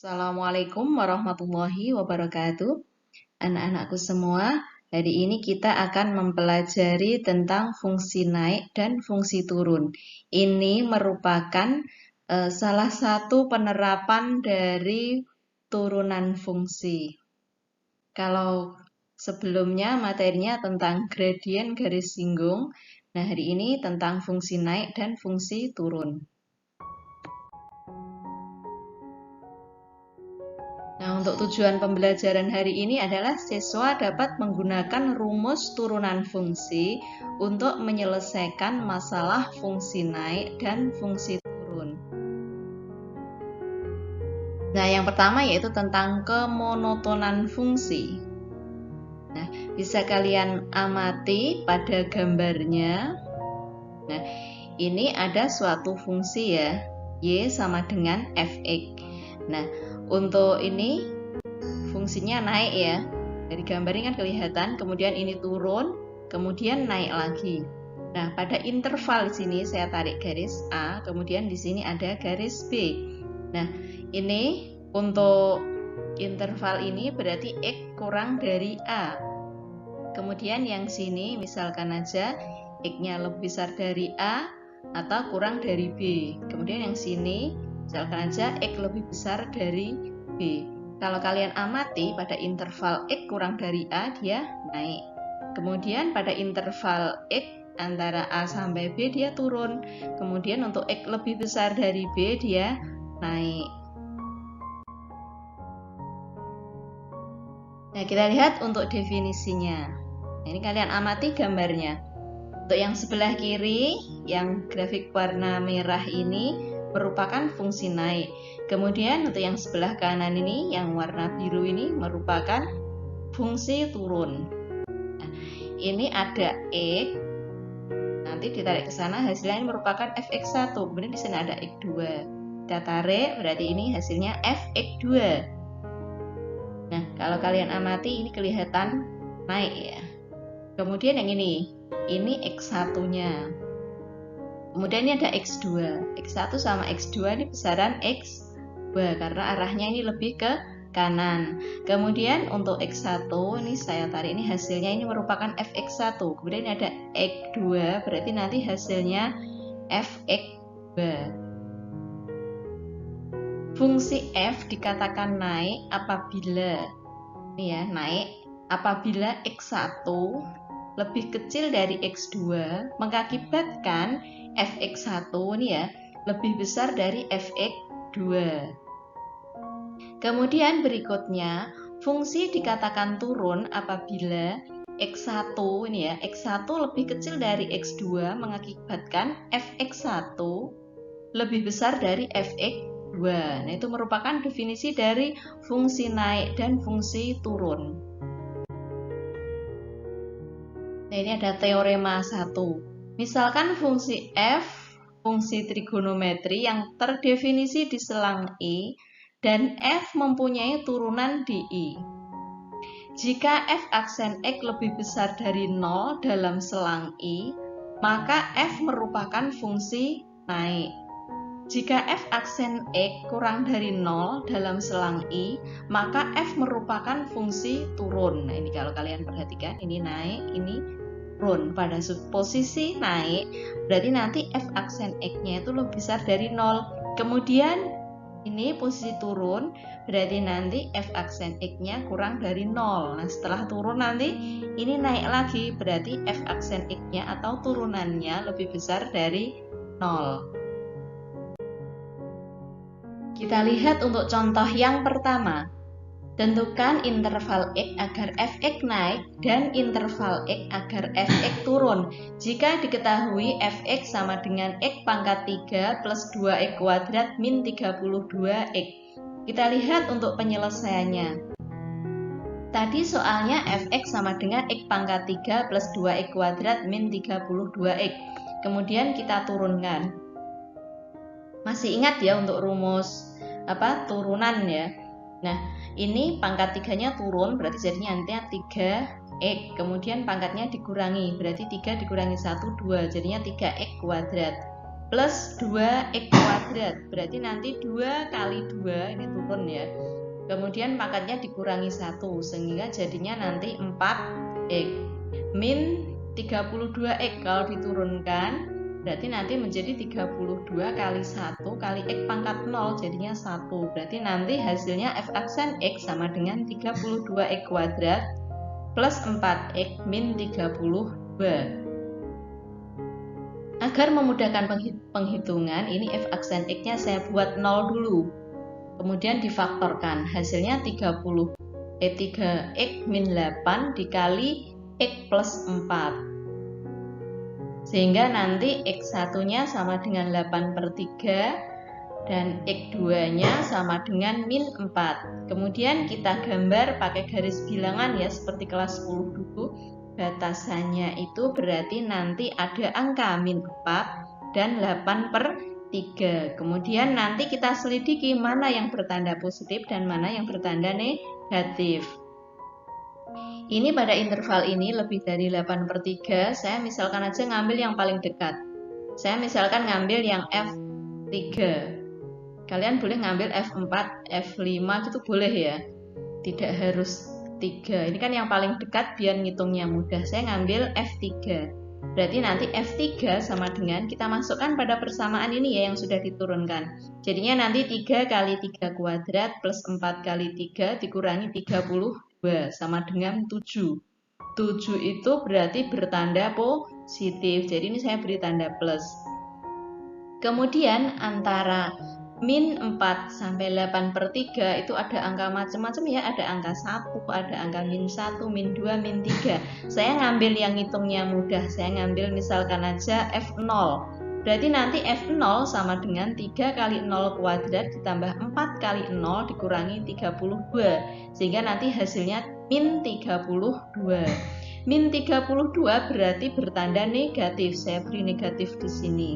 Assalamualaikum warahmatullahi wabarakatuh. Anak-anakku semua, hari ini kita akan mempelajari tentang fungsi naik dan fungsi turun. Ini merupakan salah satu penerapan dari turunan fungsi. Kalau sebelumnya materinya tentang gradien garis singgung, nah hari ini tentang fungsi naik dan fungsi turun. Nah, untuk tujuan pembelajaran hari ini adalah siswa dapat menggunakan rumus turunan fungsi untuk menyelesaikan masalah fungsi naik dan fungsi turun. Nah, yang pertama yaitu tentang kemonotonan fungsi. Nah, bisa kalian amati pada gambarnya. Nah, ini ada suatu fungsi ya, Y sama dengan Fx. Nah, untuk ini fungsinya naik ya. Dari gambar ini kan kelihatan, kemudian ini turun, kemudian naik lagi. Nah, pada interval di sini saya tarik garis A, kemudian di sini ada garis B. Nah, ini untuk interval ini berarti X kurang dari A. Kemudian yang sini misalkan aja X-nya lebih besar dari A atau kurang dari B. Kemudian yang sini misalkan aja X lebih besar dari B. Kalau kalian amati pada interval X kurang dari A dia naik. Kemudian pada interval X antara A sampai B dia turun. Kemudian untuk X lebih besar dari B dia naik. Nah, kita lihat untuk definisinya. Nah, ini kalian amati gambarnya. Untuk yang sebelah kiri, yang grafik warna merah ini merupakan fungsi naik. Kemudian untuk yang sebelah kanan ini, yang warna biru ini merupakan fungsi turun. Nah, ini ada X, nanti ditarik ke sana hasilnya ini merupakan Fx1. Kemudian di sana ada X2. Kita tarik, berarti ini hasilnya Fx2. Nah, kalau kalian amati ini kelihatan naik ya. Kemudian yang ini X1-nya. Kemudian ini ada X2. X1 sama X2 ini besaran X2 karena arahnya ini lebih ke kanan. Kemudian untuk X1 ini saya tarik ini hasilnya ini merupakan Fx1. Kemudian ini ada X2 berarti nanti hasilnya Fx2. Fungsi f dikatakan naik apabila ini ya, naik apabila X1 lebih kecil dari X2 mengakibatkan Fx1 ini ya lebih besar dari Fx2. Kemudian berikutnya, fungsi dikatakan turun apabila X1 ini ya, X1 lebih kecil dari X2 mengakibatkan Fx1 lebih besar dari Fx2. Nah, itu merupakan definisi dari fungsi naik dan fungsi turun. Nah, ini ada teorema 1. Misalkan fungsi f, fungsi trigonometri yang terdefinisi di selang I, dan f mempunyai turunan di I. Jika f aksen X lebih besar dari 0 dalam selang I, maka f merupakan fungsi naik. Jika f aksen X kurang dari 0 dalam selang I, maka f merupakan fungsi turun. Nah, ini kalau kalian perhatikan, ini naik, ini turun. Pada posisi naik, berarti nanti f aksen X-nya itu lebih besar dari 0. Kemudian, ini posisi turun, berarti nanti f aksen X-nya kurang dari 0. Nah, setelah turun nanti, ini naik lagi, berarti f aksen X-nya atau turunannya lebih besar dari 0. Kita lihat untuk contoh yang pertama. Tentukan interval X agar Fx naik dan interval X agar Fx turun. Jika diketahui Fx sama dengan X pangkat 3 plus 2X kuadrat min 32X. Kita lihat untuk penyelesaiannya. Tadi soalnya Fx sama dengan X pangkat 3 plus 2X kuadrat min 32X. Kemudian kita turunkan. Masih ingat ya untuk rumus turunan ya. Nah, ini pangkat 3-nya turun, berarti jadinya nanti 3x. Kemudian pangkatnya dikurangi, berarti 3 dikurangi 1, 2, jadinya 3x kuadrat. plus 2x kuadrat. Berarti nanti 2 kali 2 ini turun ya. Kemudian pangkatnya dikurangi 1 sehingga jadinya nanti 4x min 32x. Kalau diturunkan berarti nanti menjadi 32 kali 1 kali x pangkat 0 jadinya 1. Berarti nanti hasilnya f aksen x sama dengan 32x kuadrat plus 4x min 32. Agar memudahkan penghitungan, ini f aksen x-nya saya buat 0 dulu. Kemudian difaktorkan, hasilnya 3x min 8 dikali x plus 4. Sehingga nanti x1-nya sama dengan 8/3 dan x2-nya sama dengan min 4. Kemudian kita gambar pakai garis bilangan ya, seperti kelas 10 dulu. Batasannya itu berarti nanti ada angka min 4 dan 8/3. Kemudian nanti kita selidiki mana yang bertanda positif dan mana yang bertanda negatif. Ini pada interval ini lebih dari 8/3, saya misalkan aja ngambil yang paling dekat. Saya misalkan ngambil yang F3. Kalian boleh ngambil F4, F5 gitu boleh ya. Tidak harus 3. Ini kan yang paling dekat biar ngitungnya mudah. Saya ngambil F3. Berarti nanti F3 sama dengan, kita masukkan pada persamaan ini ya yang sudah diturunkan. Jadinya nanti 3 kali 3 kuadrat plus 4 kali 3 dikurangi 32 sama dengan 7. 7 itu berarti bertanda positif. Jadi ini saya beri tanda plus. Kemudian antara min 4 sampai 8/3 itu ada angka macam-macam ya, ada angka 1, ada angka min 1, min 2, min 3. Saya ngambil yang hitungnya mudah, saya ngambil misalkan aja F0. Berarti nanti F0 sama dengan 3 kali 0 kuadrat ditambah 4 kali 0 dikurangi 32. Sehingga nanti hasilnya min 32. Min 32 berarti bertanda negatif, saya beri negatif di sini.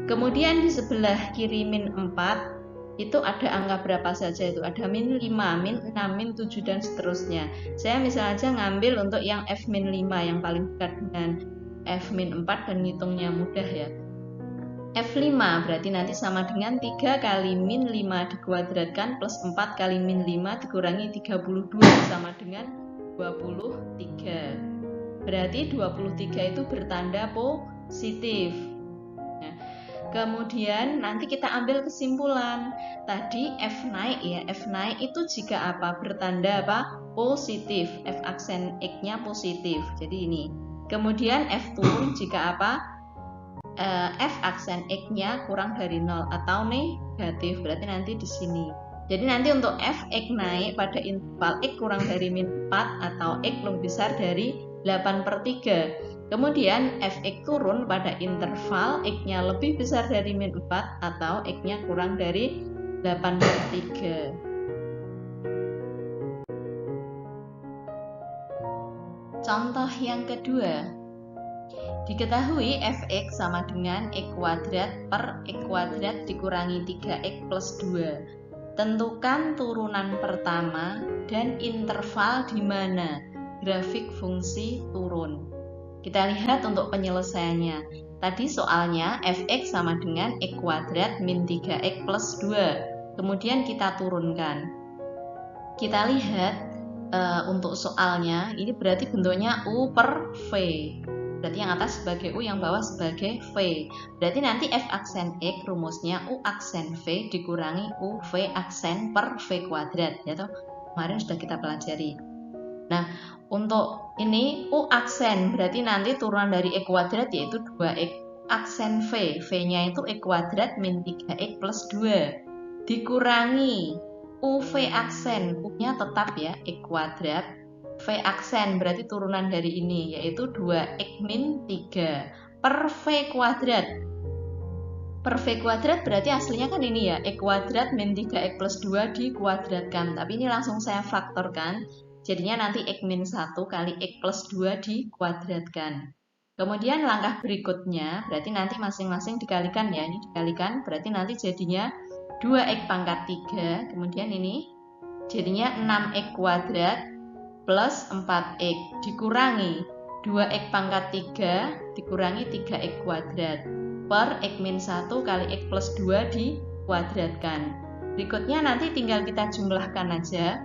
Kemudian di sebelah kiri min 4 itu ada angka berapa saja itu? Ada min 5, min 6, min 7 dan seterusnya. Saya misalnya aja ngambil untuk yang F min 5 yang paling dekat dengan F min 4 dan ngitungnya mudah ya. F5 berarti nanti sama dengan 3 kali min 5 dikuadratkan plus 4 kali min 5 dikurangi 32 sama dengan 23. Berarti 23 itu bertanda positif. Kemudian nanti kita ambil kesimpulan. Tadi F naik ya, F naik itu jika apa? Bertanda apa? Positif. F aksen X-nya positif. Jadi ini. Kemudian F turun jika apa? F aksen X-nya kurang dari 0 atau negatif. Berarti nanti di sini. Jadi nanti untuk F X naik pada interval X kurang dari min 4 atau X lebih besar dari 8/3. Kemudian Fx turun pada interval X-nya lebih besar dari min 4 atau X-nya kurang dari 8/3. Contoh yang kedua. Diketahui Fx sama dengan X kuadrat per X kuadrat dikurangi 3X plus 2. Tentukan turunan pertama dan interval di mana grafik fungsi turun. Kita lihat untuk penyelesaiannya. Tadi soalnya Fx sama dengan X kuadrat min 3X plus 2. Kemudian kita turunkan. Kita lihat untuk soalnya, ini berarti bentuknya U per V. Berarti yang atas sebagai U, yang bawah sebagai V. Berarti nanti F aksen X rumusnya U aksen V dikurangi U V aksen per V kuadrat. Ya toh? Kemarin sudah kita pelajari. Nah, untuk ini U aksen berarti nanti turunan dari X kuadrat yaitu 2X aksen V. V-nya itu X kuadrat min 3X plus 2. Dikurangi UV aksen. U-nya tetap ya, X kuadrat. V aksen berarti turunan dari ini yaitu 2X min 3 per V kuadrat. Per V kuadrat berarti aslinya kan ini ya, X kuadrat min 3X plus 2 dikuadratkan. Tapi ini langsung saya faktorkan. Jadinya nanti X min 1 kali X plus 2 dikuadratkan. Kemudian langkah berikutnya, berarti nanti masing-masing dikalikan ya. Ini dikalikan, berarti nanti jadinya 2X pangkat 3. Kemudian ini jadinya 6X kuadrat plus 4X dikurangi 2X pangkat 3 dikurangi 3X kuadrat. per X min 1 kali X plus 2 dikuadratkan. Berikutnya nanti tinggal kita jumlahkan aja.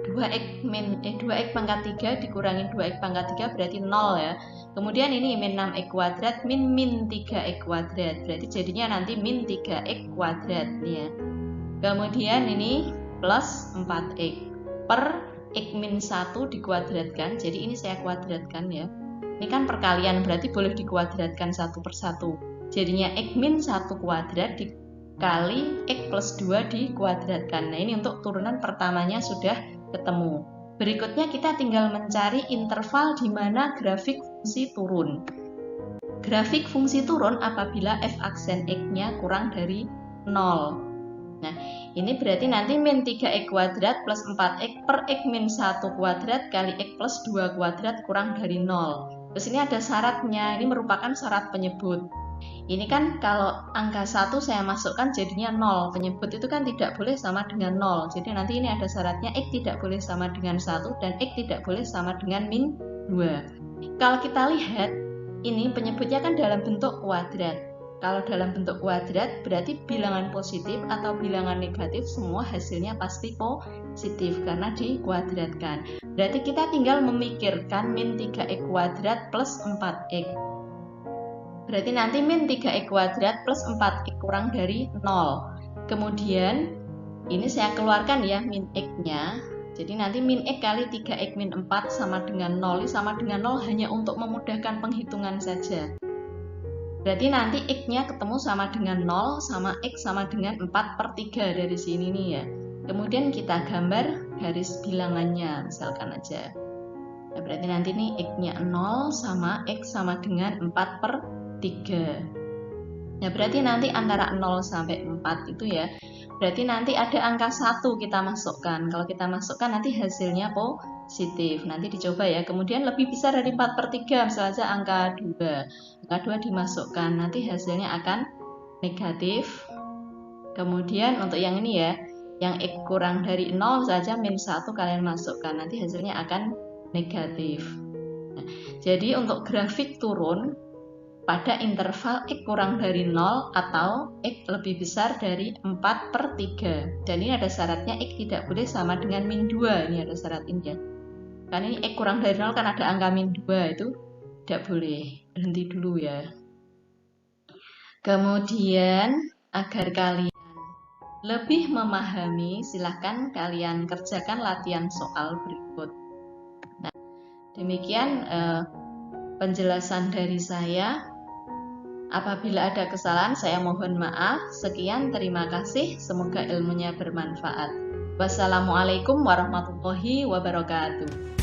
2x pangkat 3 dikurangi 2x pangkat 3 berarti 0 ya. Kemudian ini min 6x kuadrat min 3x kuadrat. Berarti jadinya nanti min 3x kuadrat ya. Kemudian ini plus 4x per x min 1 dikuadratkan. Jadi ini saya kuadratkan ya. Ini kan perkalian berarti boleh dikuadratkan satu per satu. Jadinya x min 1 kuadrat dikali x plus 2 dikuadratkan. Nah ini untuk turunan pertamanya sudah ketemu. Berikutnya kita tinggal mencari interval di mana grafik fungsi turun. Grafik fungsi turun apabila f aksen x-nya kurang dari 0. Nah, ini berarti nanti min 3x kuadrat plus 4x per x min 1 kuadrat kali x plus 2 kuadrat kurang dari 0. Terus ini ada syaratnya, ini merupakan syarat penyebut. Ini kan kalau angka 1 saya masukkan jadinya 0. Penyebut itu kan tidak boleh sama dengan 0. Jadi nanti ini ada syaratnya x tidak boleh sama dengan 1 dan x tidak boleh sama dengan min 2. Kalau kita lihat, ini penyebutnya kan dalam bentuk kuadrat. Kalau dalam bentuk kuadrat berarti bilangan positif atau bilangan negatif semua hasilnya pasti positif karena dikuadratkan. Berarti kita tinggal memikirkan min 3x kuadrat plus 4x. Berarti nanti min 3x kuadrat plus 4x kurang dari 0. Kemudian ini saya keluarkan ya min x-nya. Jadi nanti min x kali 3x min 4 sama dengan 0. Ini sama dengan 0 hanya untuk memudahkan penghitungan saja. Berarti nanti x-nya ketemu sama dengan 0 sama x sama dengan 4 per 3 dari sini nih ya. Kemudian kita gambar garis bilangannya misalkan aja. Nah, berarti nanti nih x-nya 0 sama x sama dengan 4 per 3. Nah, berarti nanti antara 0 sampai 4 itu ya. Berarti nanti ada angka 1 kita masukkan. Kalau kita masukkan nanti hasilnya positif. Nanti dicoba ya. Kemudian lebih besar dari 4 per 3, misalnya saja angka 2. Angka 2 dimasukkan. Nanti hasilnya akan negatif. Kemudian untuk yang ini ya, yang x kurang dari 0 saja min 1 kalian masukkan. Nanti hasilnya akan negatif. Nah, jadi untuk grafik turun pada interval x kurang dari 0 atau x lebih besar dari 4 per 3. Dan ini ada syaratnya x tidak boleh sama dengan min 2. Ini ada syarat ini ya. Kan ini x kurang dari 0 kan ada angka min 2 itu tidak boleh. Berhenti dulu ya. Kemudian agar kalian lebih memahami, silahkan kalian kerjakan latihan soal berikut. Nah, demikian penjelasan dari saya. Apabila ada kesalahan, saya mohon maaf. Sekian, terima kasih. Semoga ilmunya bermanfaat. Wassalamualaikum warahmatullahi wabarakatuh.